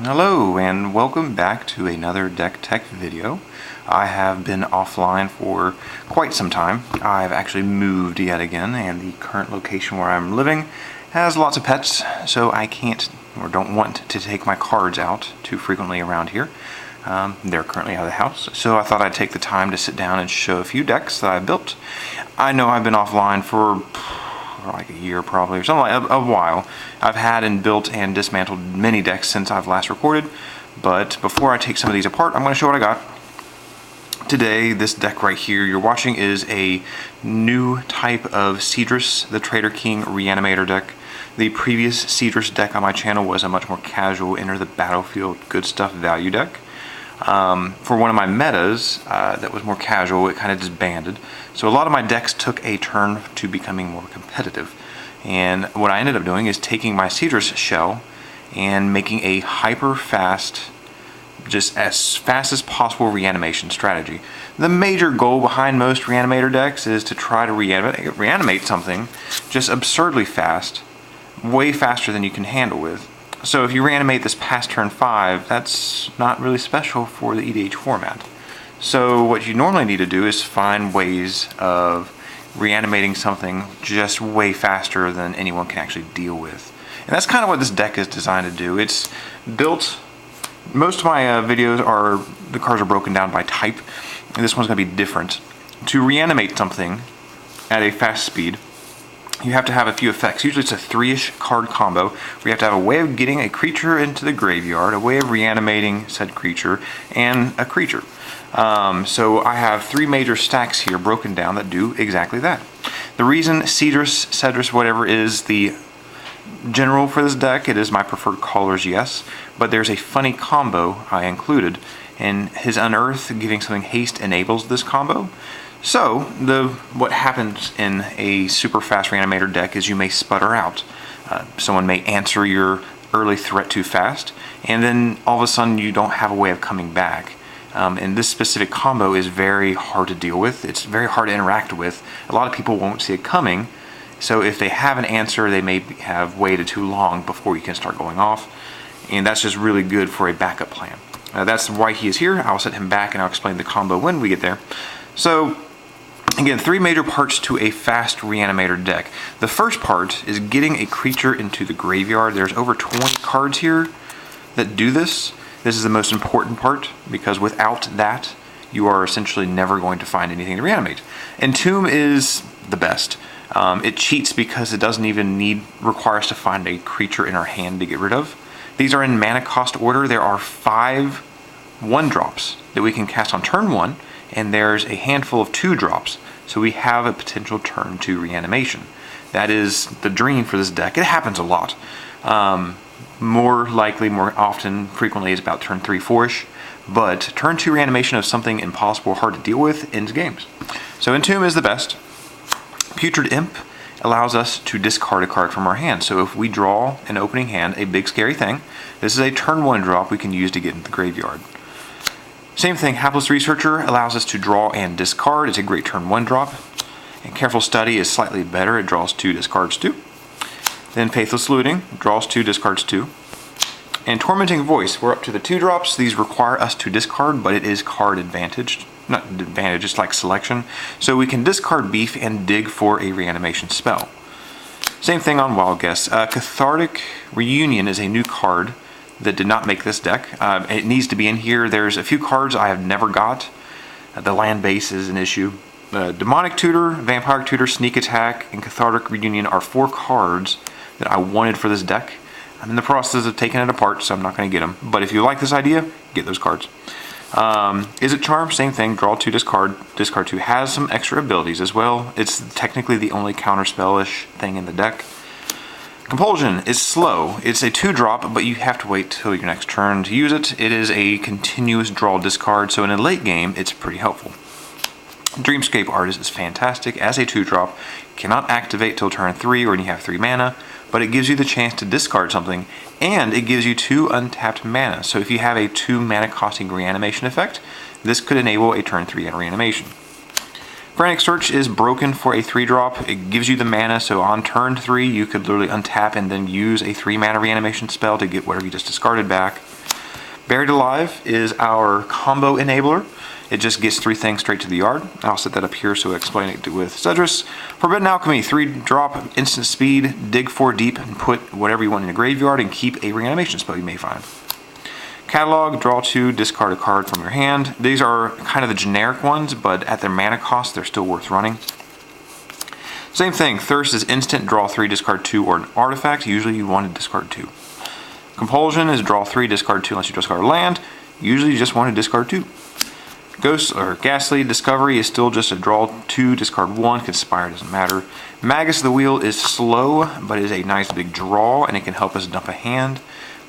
Hello and welcome back to another deck tech video. I have been offline for quite some time. I've actually moved yet again, and the current location where I'm living has lots of pets, so I can't or don't want to take my cards out too frequently around here. They're currently out of the house, so I thought I'd take the time to sit down and show a few decks that I built. I know I've been offline for like a year probably, or something like a while. I've had and built and dismantled many decks since I've last recorded, but before I take some of these apart, I'm going to show what I got. Today, this deck right here you're watching is a new type of Sedris, the Trader King Reanimator deck. The previous Sedris deck on my channel was a much more casual, enter the battlefield, good stuff value deck. For one of my metas that was more casual, it kind of disbanded. So a lot of my decks took a turn to becoming more competitive. And what I ended up doing is taking my Sedris shell and making a hyper fast, just as fast as possible reanimation strategy. The major goal behind most reanimator decks is to try to reanimate something just absurdly fast, way faster than you can handle with. So if you reanimate this past turn 5, that's not really special for the EDH format. So what you normally need to do is find ways of reanimating something just way faster than anyone can actually deal with. And that's kind of what this deck is designed to do. It's built, most of my videos the cards are broken down by type, and this one's going to be different. To reanimate something at a fast speed, you have to have a few effects. Usually it's a 3-ish card combo where you have to have a way of getting a creature into the graveyard, a way of reanimating said creature, and a creature. So I have 3 major stacks here broken down that do exactly that. The reason Sedris, whatever is the general for this deck, it is my preferred colors, yes, but there's a funny combo I included, and his Unearth giving something haste enables this combo. So, what happens in a super fast reanimator deck is you may sputter out. Someone may answer your early threat too fast, and then all of a sudden you don't have a way of coming back. And this specific combo is very hard to deal with. It's very hard to interact with. A lot of people won't see it coming, so if they have an answer, they may have waited too long before you can start going off, and that's just really good for a backup plan. That's why he is here. I'll set him back and I'll explain the combo when we get there. So, again, 3 major parts to a fast reanimator deck. The first part is getting a creature into the graveyard. There's over 20 cards here that do this. This is the most important part, because without that, you are essentially never going to find anything to reanimate. Entomb is the best. It cheats because it doesn't even require us to find a creature in our hand to get rid of. These are in mana cost order. There are 5 1-drops that we can cast on turn 1, and there's a handful of 2-drops. So we have a potential turn 2 reanimation. That is the dream for this deck. It happens a lot. More likely, more often, frequently is about turn 3, 4-ish. But turn 2 reanimation of something impossible, hard to deal with, ends games. So Entomb is the best. Putrid Imp allows us to discard a card from our hand. So if we draw an opening hand, a big scary thing, this is a turn 1 drop we can use to get into the graveyard. Same thing, Hapless Researcher allows us to draw and discard. It's a great turn 1 drop. And Careful Study is slightly better. It draws 2, discards 2. Then Faithless Looting draws 2, discards 2. And Tormenting Voice, we're up to the 2-drops. These require us to discard, but it is card advantaged. Not advantage, it's like selection. So we can discard Beef and dig for a reanimation spell. Same thing on Wild Guess. Cathartic Reunion is a new card that did not make this deck. It needs to be in here. There's a few cards I have never got. The land base is an issue. Demonic Tutor, Vampire Tutor, Sneak Attack, and Cathartic Reunion are 4 cards that I wanted for this deck. I'm in the process of taking it apart, so I'm not going to get them. But if you like this idea, get those cards. Is it Charm? Same thing. Draw 2, discard 2. Has some extra abilities as well. It's technically the only counterspell-ish thing in the deck. Compulsion is slow. It's a 2-drop, but you have to wait till your next turn to use it. It is a continuous draw discard, so in a late game, it's pretty helpful. Dreamscape Artist is fantastic as a 2-drop. Cannot activate till turn 3 or when you have 3 mana, but it gives you the chance to discard something, and it gives you 2 untapped mana. So if you have a 2 mana costing reanimation effect, this could enable a turn 3 reanimation. Frantic Search is broken for a 3-drop. It gives you the mana, so on turn 3 you could literally untap and then use a 3 mana reanimation spell to get whatever you just discarded back. Buried Alive is our combo enabler. It just gets 3 things straight to the yard. I'll set that up here so I explain it with Sedris. Forbidden Alchemy, 3-drop, instant speed, dig 4 deep, and put whatever you want in the graveyard and keep a reanimation spell you may find. Catalog, draw 2, discard a card from your hand. These are kind of the generic ones, but at their mana cost, they're still worth running. Same thing, Thirst is instant, draw 3, discard 2, or an artifact. Usually you want to discard 2. Compulsion is draw 3, discard 2 unless you discard land. Usually you just want to discard 2. Ghost or Ghastly Discovery is still just a draw 2, discard 1, Conspire doesn't matter. Magus of the Wheel is slow, but is a nice big draw, and it can help us dump a hand.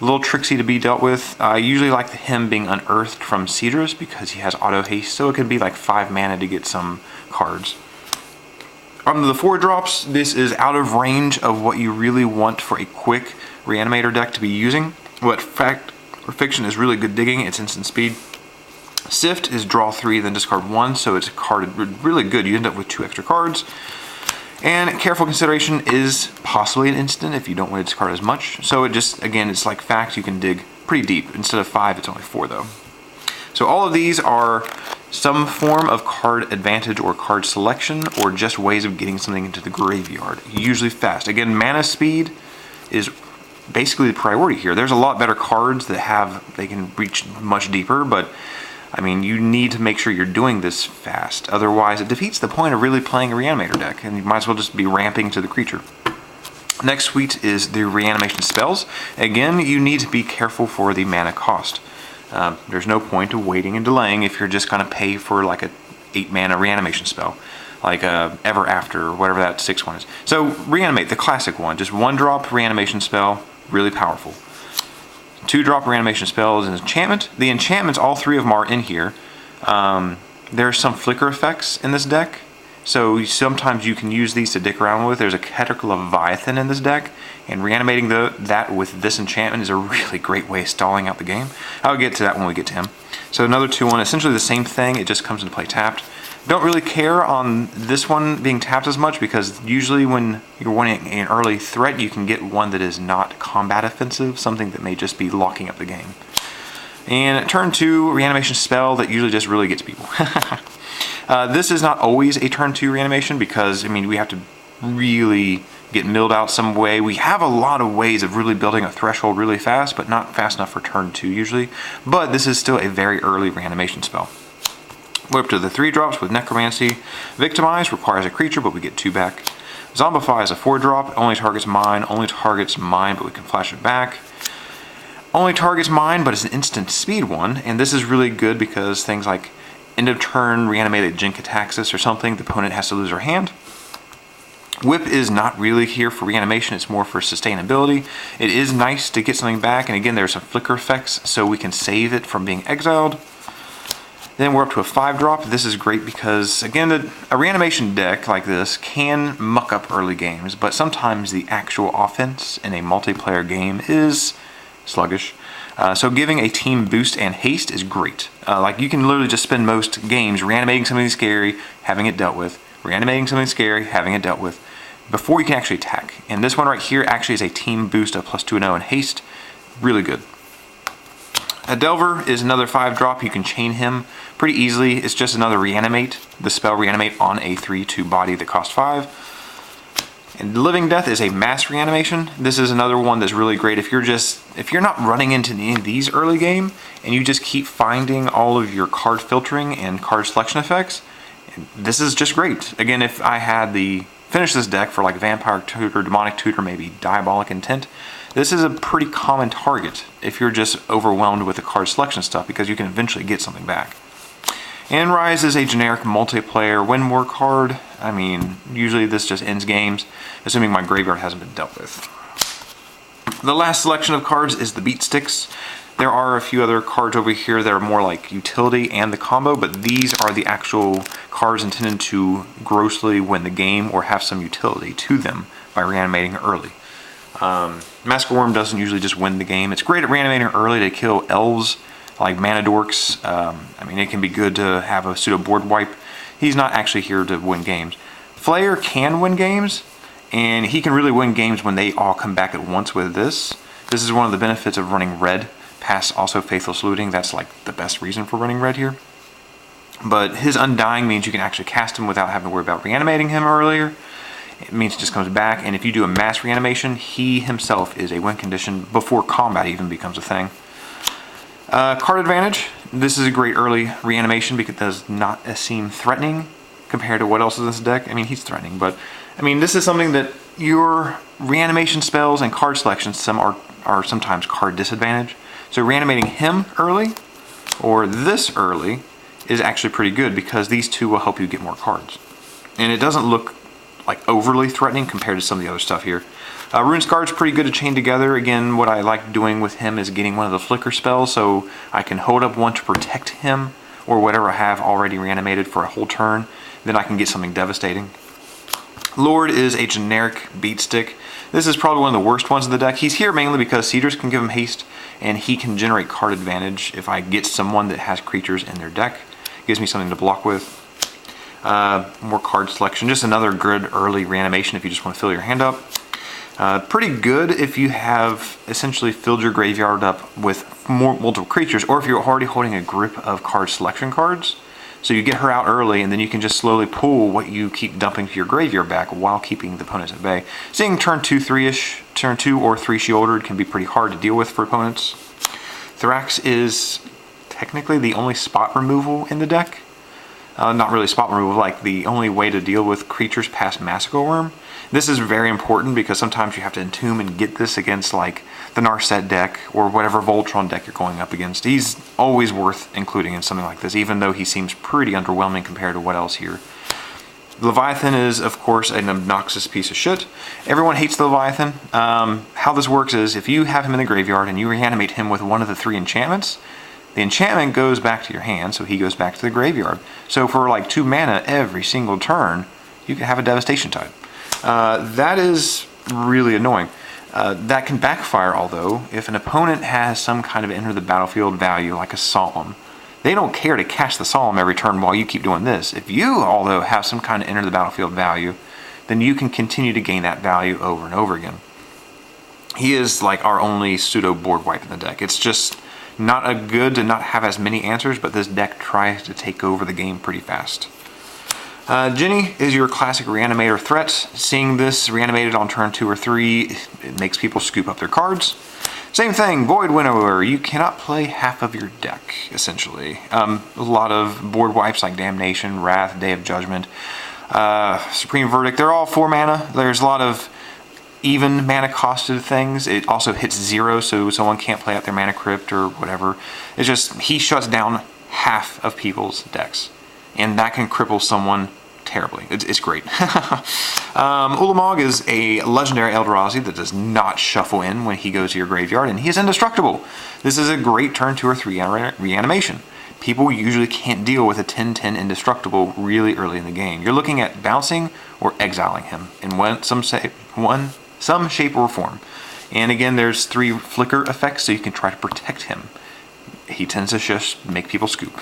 A little tricksy to be dealt with. I usually like him being unearthed from Sedris because he has auto haste, so it can be like 5 mana to get some cards. On the 4-drops, this is out of range of what you really want for a quick reanimator deck to be using. What Fact or Fiction is really good digging, it's instant speed. Sift is draw 3, then discard 1, so it's a card really good. You end up with 2 extra cards. And Careful Consideration is possibly an instant if you don't want to discard as much. So it just, again, it's like Fact, you can dig pretty deep. Instead of 5, it's only 4 though. So all of these are some form of card advantage or card selection, or just ways of getting something into the graveyard. Usually fast. Again, mana speed is basically the priority here. There's a lot better cards that they can reach much deeper, but I mean, you need to make sure you're doing this fast. Otherwise, it defeats the point of really playing a reanimator deck, and you might as well just be ramping to the creature. Next suite is the reanimation spells. Again, you need to be careful for the mana cost. There's no point of waiting and delaying if you're just going to pay for like a 8 mana reanimation spell, like Ever After or whatever that 6 one is. So Reanimate, the classic one, just 1-drop reanimation spell, really powerful. 2-drop reanimation spell is an enchantment. The enchantments, all 3 of them are in here. There's some flicker effects in this deck, so sometimes you can use these to dick around with. There's a Caterpillar Leviathan in this deck, and reanimating that with this enchantment is a really great way of stalling out the game. I'll get to that when we get to him. So another 2-1, essentially the same thing, it just comes into play tapped. Don't really care on this one being tapped as much, because usually when you're wanting an early threat, you can get one that is not combat offensive, something that may just be locking up the game. And turn 2 reanimation spell that usually just really gets people. This is not always a turn 2 reanimation, because I mean we have to really get milled out some way. We have a lot of ways of really building a threshold really fast, but not fast enough for turn 2 usually. But this is still a very early reanimation spell. We're up to the 3-drops with Necromancy. Victimize requires a creature, but we get 2 back. Zombify is a 4-drop, only targets mine, but we can flash it back. Only targets mine, but it's an instant speed one, and this is really good because things like end of turn reanimated Jinkataxis or something, the opponent has to lose their hand. Whip is not really here for reanimation, it's more for sustainability. It is nice to get something back, and again there's some flicker effects, so we can save it from being exiled. Then we're up to a 5-drop. This is great because, again, a reanimation deck like this can muck up early games, but sometimes the actual offense in a multiplayer game is sluggish. So giving a team boost and haste is great. Like you can literally just spend most games reanimating something scary, having it dealt with, reanimating something scary, having it dealt with, before you can actually attack. And this one right here actually is a team boost of +2/+0 and haste. Really good. A Delver is another 5-drop. You can chain him pretty easily. It's just another reanimate. The spell reanimate on a 3/2 body that costs 5. And Living Death is a mass reanimation. This is another one that's really great if you're not running into any of these early game and you just keep finding all of your card filtering and card selection effects. This is just great. Again, if I had finish this deck for like Vampire Tutor, Demonic Tutor, maybe Diabolic Intent, this is a pretty common target if you're just overwhelmed with the card selection stuff, because you can eventually get something back. And Rise is a generic multiplayer win more card. I mean, usually this just ends games, assuming my graveyard hasn't been dealt with. The last selection of cards is the Beat Sticks. There are a few other cards over here that are more like utility and the combo, but these are the actual cards intended to grossly win the game or have some utility to them by reanimating early. Mask of Worm doesn't usually just win the game. It's great at reanimating early to kill elves like Mana Dorks. I mean, it can be good to have a pseudo board wipe. He's not actually here to win games. Flayer can win games, and he can really win games when they all come back at once with this. This is one of the benefits of running red past also Faithful Saluting. That's like the best reason for running red here. But his Undying means you can actually cast him without having to worry about reanimating him earlier. It means he just comes back, and if you do a mass reanimation, he himself is a win condition before combat even becomes a thing. Card advantage. This is a great early reanimation because it does not seem threatening compared to what else is in this deck. I mean, he's threatening, but I mean, this is something that your reanimation spells and card selections some are sometimes card disadvantage. So reanimating him early or this early is actually pretty good because these two will help you get more cards. And it doesn't look like overly threatening compared to some of the other stuff here. Rune Scar's pretty good to chain together. Again, what I like doing with him is getting one of the flicker spells so I can hold up one to protect him or whatever I have already reanimated for a whole turn. Then I can get something devastating. Lord is a generic beat stick. This is probably one of the worst ones in the deck. He's here mainly because Sedris can give him haste and he can generate card advantage if I get someone that has creatures in their deck. Gives me something to block with. More card selection. Just another good early reanimation if you just want to fill your hand up. Pretty good if you have essentially filled your graveyard up with multiple creatures, or if you're already holding a grip of card selection cards. So you get her out early, and then you can just slowly pull what you keep dumping to your graveyard back while keeping the opponents at bay. Seeing turn 2, 3-ish, turn 2 or 3 shielded can be pretty hard to deal with for opponents. Thorax is technically the only spot removal in the deck. Not really spot removal, like the only way to deal with creatures past Massacre Worm. This is very important because sometimes you have to entomb and get this against like the Narset deck or whatever Voltron deck you're going up against. He's always worth including in something like this, even though he seems pretty underwhelming compared to what else here. Leviathan is, of course, an obnoxious piece of shit. Everyone hates the Leviathan. How this works is if you have him in the graveyard and you reanimate him with one of the 3 enchantments, the enchantment goes back to your hand, so he goes back to the graveyard. So for like 2 mana every single turn, you can have a Devastation Tide. That is really annoying. That can backfire, although, if an opponent has some kind of enter the battlefield value, like a Solemn. They don't care to cast the Solemn every turn while you keep doing this. If you, although, have some kind of enter the battlefield value, then you can continue to gain that value over and over again. He is like our only pseudo board wipe in the deck. It's just not a good to not have as many answers, but this deck tries to take over the game pretty fast. Jenny is your classic reanimator threat. Seeing this reanimated on turn 2 or 3, it makes people scoop up their cards. Same thing, Void Winnower. You cannot play half of your deck, essentially. A lot of board wipes like Damnation, Wrath, Day of Judgment, Supreme Verdict. They're all 4 mana. There's a lot of even mana costed things. It also hits 0, so someone can't play out their Mana Crypt or whatever. It's just, he shuts down half of people's decks. And that can cripple someone terribly. It's great. Ulamog is a legendary Eldrazi that does not shuffle in when he goes to your graveyard, and he is indestructible. This is a great turn 2 or 3 reanimation. People usually can't deal with a 10-10 indestructible really early in the game. You're looking at bouncing or exiling him in some shape or form. And again, there's 3 flicker effects, so you can try to protect him. He tends to just make people scoop.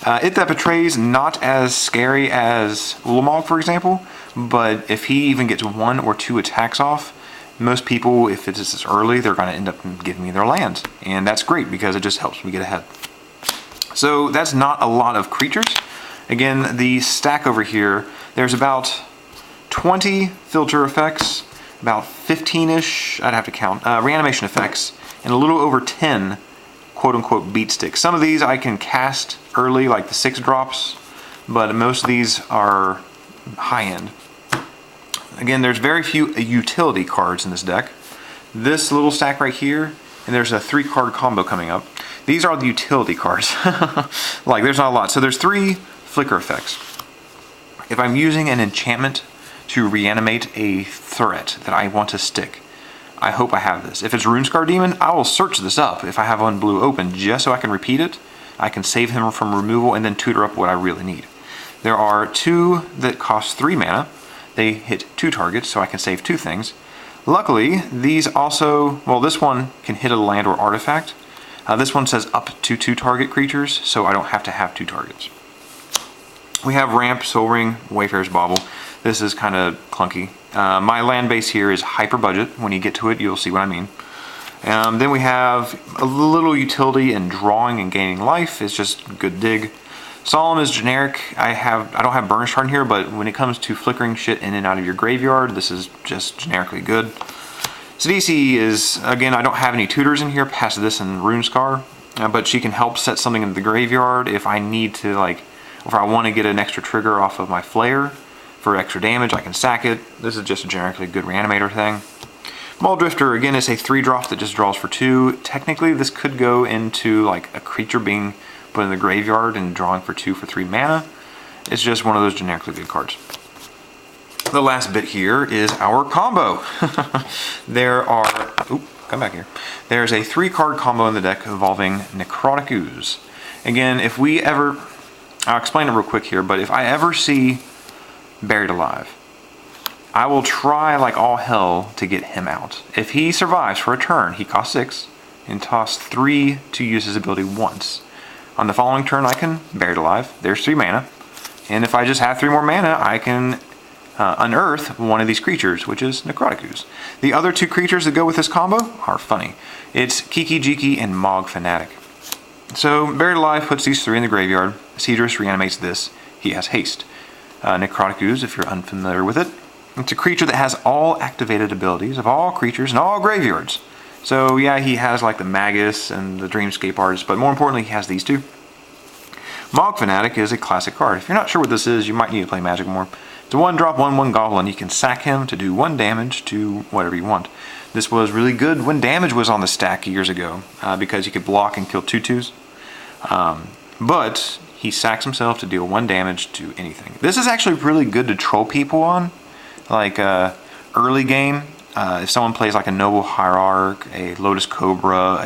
It That Betrays, not as scary as Ulamog, for example, but if he even gets 1 or 2 attacks off, most people, if it's this early, they're going to end up giving me their land. And that's great because it just helps me get ahead. So that's not a lot of creatures. Again, the stack over here, there's about 20 filter effects, about 15-ish, I'd have to count, reanimation effects, and a little over 10 quote-unquote beat sticks. Some of these I can cast early, like the 6 drops, but most of these are high-end. Again, there's very few utility cards in this deck. This little stack right here, and there's a 3-card combo coming up. These are the utility cards. Like, there's not a lot. So there's 3 flicker effects. If I'm using an enchantment to reanimate a threat that I want to stick, I hope I have this. If it's Runescar Demon, I will search this up if I have one blue open, just so I can repeat it. I can save him from removal and then tutor up what I really need. There are 2 that cost 3 mana. They hit 2 targets, so I can save 2 things. Luckily, these also, well, this one can hit a land or artifact. This one says up to 2 target creatures, so I don't have to have 2 targets. We have Ramp, Soul Ring, Wayfarer's Bauble. This is kind of clunky. My land base here is hyper budget. When you get to it, you'll see what I mean. Then we have a little utility in drawing and gaining life. It's just good dig. Solemn is generic. I don't have burnish harden here, but when it comes to flickering shit in and out of your graveyard, this is just generically good. Sedris is, again, I don't have any tutors in here past this and Rune Scar, but she can help set something in the graveyard if I need to, like, if I want to get an extra trigger off of my flare for extra damage, I can sack it. This is just a generically good reanimator thing. Maul Drifter, again, is a 3-drop that just draws for 2. Technically, this could go into like a creature being put in the graveyard and drawing for 2 for 3 mana. It's just one of those generically good cards. The last bit here is our combo. There are, come back here. There's a 3-card combo in the deck involving Necrotic Ooze. Again, if we ever, I'll explain it real quick here, but if I ever see Buried Alive, I will try like all hell to get him out. If he survives for a turn, he costs 6 and costs 3 to use his ability once. On the following turn, I can Buried Alive. There's 3 mana. And if I just have 3 more mana, I can unearth one of these creatures, which is Necrotic Ooze. The other 2 creatures that go with this combo are funny. It's Kiki Jiki and Mog Fanatic. So Buried Alive puts these 3 in the graveyard. Sedris reanimates this. He has haste. Necrotic Ooze, if you're unfamiliar with it, it's a creature that has all activated abilities of all creatures in all graveyards. So yeah, he has like the Magus and the Dreamscape Artist, but more importantly, he has these 2. Mog Fanatic is a classic card. If you're not sure what this is, you might need to play Magic more. It's a 1-drop, 1/1 goblin. You can sack him to do 1 damage to whatever you want. This was really good when damage was on the stack years ago, because you could block and kill 2/2s. But he sacks himself to deal 1 damage to anything. This is actually really good to troll people on, like early game. If someone plays like a Noble Hierarch, a Lotus Cobra,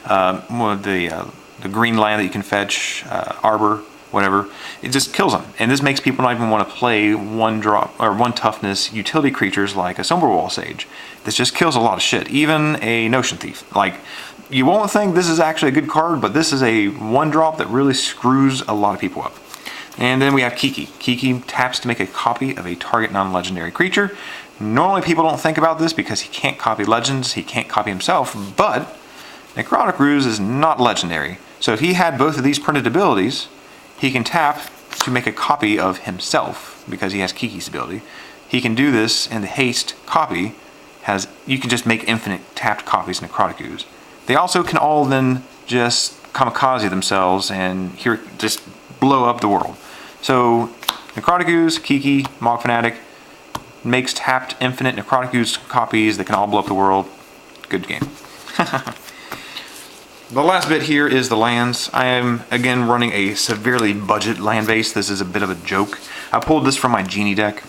the green land that you can fetch, Arbor, whatever, it just kills them. And this makes people not even want to play 1-drop or 1 toughness utility creatures like a Somberwall Sage. This just kills a lot of shit. Even a Notion Thief. Like, you won't think this is actually a good card, but this is a 1-drop that really screws a lot of people up. And then we have Kiki. Kiki taps to make a copy of a target non-legendary creature. Normally people don't think about this because he can't copy legends, he can't copy himself, but Necrotic Ooze is not legendary. So if he had both of these printed abilities, he can tap to make a copy of himself because he has Kiki's ability. He can do this, and the haste copy has, you can just make infinite tapped copies of Necrotic Ooze. They also can all then just kamikaze themselves and here just blow up the world. So Necrotic Ooze, Kiki, Mog Fanatic makes tapped infinite Necrotic Ooze copies that can all blow up the world. Good game. The last bit here is the lands. I am again running a severely budget land base. This is a bit of a joke. I pulled this from my Genie deck.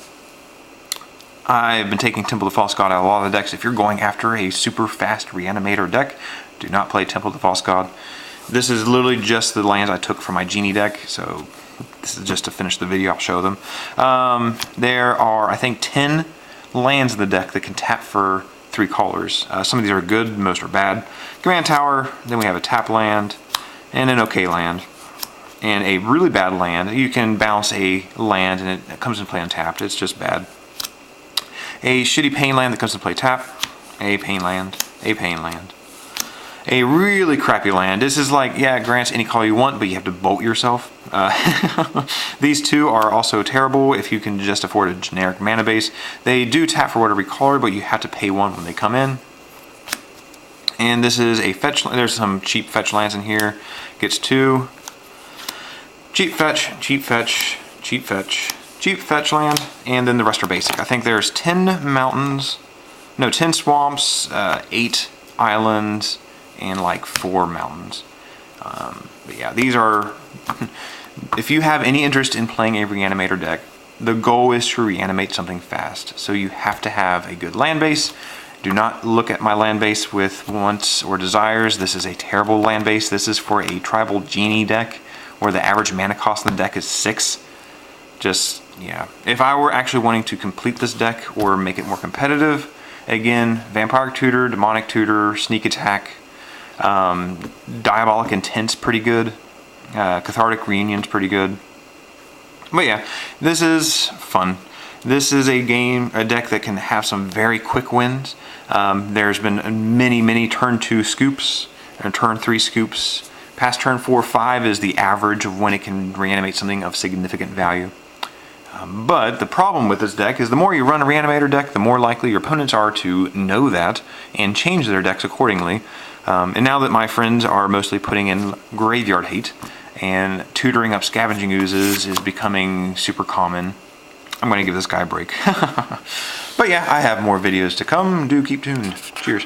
I've been taking Temple of the False God out of a lot of the decks. If you're going after a super fast reanimator deck, do not play Temple of the False God. This is literally just the lands I took from my Genie deck, so this is just to finish the video. I'll show them. There are, I think, 10 lands in the deck that can tap for 3 colors. Some of these are good, most are bad. Command Tower, then we have a tap land, and an okay land, and a really bad land. You can bounce a land and it comes into play untapped. It's just bad. A shitty pain land that comes into play tap. A pain land. A pain land. A really crappy land. This is like, yeah, it grants any color you want, but you have to bolt yourself. These 2 are also terrible if you can just afford a generic mana base. They do tap for whatever color, but you have to pay 1 when they come in. And this is a fetch. There's some cheap fetch lands in here. Gets 2. Cheap fetch, cheap fetch, cheap fetch, cheap fetch land, and then the rest are basic. I think there's 10 mountains, no, 10 swamps, 8 islands, and like 4 mountains. But yeah, these are, if you have any interest in playing a reanimator deck, the goal is to reanimate something fast. So you have to have a good land base. Do not look at my land base with wants or desires. This is a terrible land base. This is for a tribal Genie deck where the average mana cost in the deck is 6. Just, yeah. If I were actually wanting to complete this deck or make it more competitive, again, Vampiric Tutor, Demonic Tutor, Sneak Attack, Diabolic Intent's pretty good, Cathartic Reunion's pretty good. But yeah, this is fun. This is a deck that can have some very quick wins. There's been many turn 2 scoops and turn 3 scoops. Past turn 4 or 5 is the average of when it can reanimate something of significant value. But the problem with this deck is the more you run a reanimator deck, the more likely your opponents are to know that and change their decks accordingly. And now that my friends are mostly putting in graveyard hate and tutoring up scavenging oozes is becoming super common, I'm going to give this guy a break. But yeah, I have more videos to come. Do keep tuned. Cheers.